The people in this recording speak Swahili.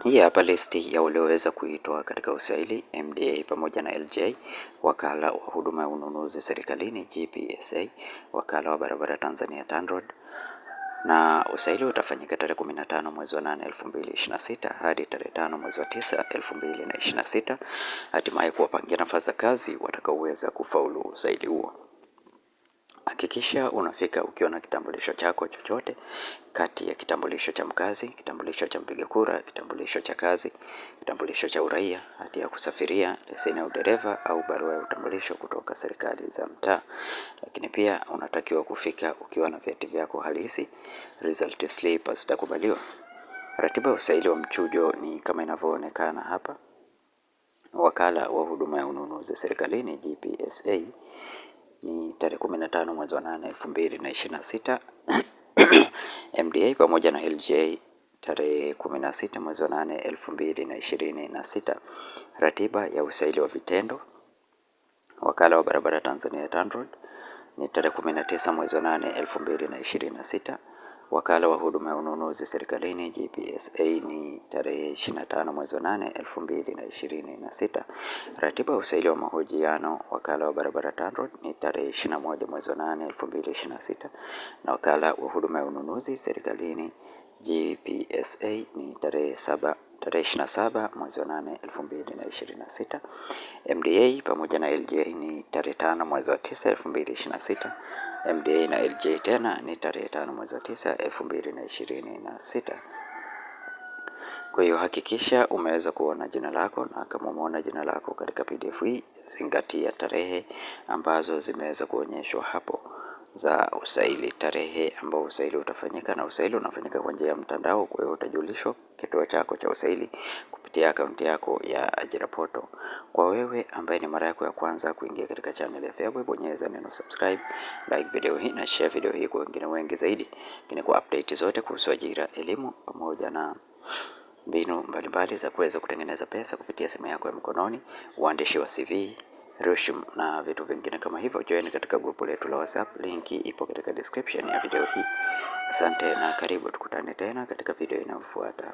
Hii hapa listi ya walioweza kuitwa katika usaili: MDA pamoja na LJ, wakala wa huduma ya ununuzi serikalini GPSA, wakala wa barabara Tanzania TANROADS. Na usaili utafanyika tarehe 15 mwezi wa 8 2026 hadi tarehe 5 mwezi wa 9 2026, hatimaye kuwapangia nafasi za kazi watakaoweza kufaulu usaili huo. Hakikisha unafika ukiwa na kitambulisho chako chochote kati ya kitambulisho cha mkazi, kitambulisho cha mpiga kura, kitambulisho cha kazi, kitambulisho cha uraia, hati ya kusafiria, leseni ya udereva au barua ya utambulisho kutoka serikali za mtaa. Lakini pia unatakiwa kufika ukiwa na vyeti vyako halisi, result slip zitakubaliwa. Ratiba ya usaili wa mchujo ni kama inavyoonekana hapa. Wakala wa huduma ya ununuzi serikalini GPSA ni tarehe 15 mwezi wa 8 2026. MDA pamoja na LJ tarehe 16 mwezi wa 8 2026. Ratiba ya usaili wa vitendo. Wakala wa barabara Tanzania TANROADS ni tarehe 19 mwezi wa 8 2026. Wakala wa huduma ya ununuzi serikalini GPSA ni tarehe 25 mwezi wa 8 2026. Ratiba ya usaili wa mahojiano wakala wa barabara TANROADS ni tarehe 21 mwezi wa 8 2026. Na wakala wa huduma ya ununuzi serikalini GPSA ni tarehe 27 mwezi wa 8 2026. MDA pamoja na LJ ni tarehe 5 mwezi wa 9 2026. MDA na LJ tena ni tarehe 5 mwezi wa 9 2026. Kwa hiyo hakikisha umeweza kuona jina lako, na kama umeona jina lako katika PDF hii, zingatia tarehe ambazo zimeweza kuonyeshwa hapo za usaili, tarehe ambao usaili utafanyika, na usaili unafanyika kwa njia ya mtandao. Kwa hiyo utajulishwa kituo chako cha usaili kupitia akaunti yako ya ajira portal. Kwa wewe ambaye ni mara yako ya kwanza kuingia katika channel ya Feaboy, bonyeza neno subscribe, like video hii na share video hii kwa wengine wengi zaidi. Lakini kwa update zote kuhusu ajira, elimu pamoja na mbinu mbalimbali za kuweza kutengeneza pesa kupitia simu yako ya mkononi, uandishi wa CV, resume na vitu vingine kama hivyo, join katika grupu letu la WhatsApp. Linki ipo katika description ya video hii. Asante na karibu, tukutane tena katika video inayofuata.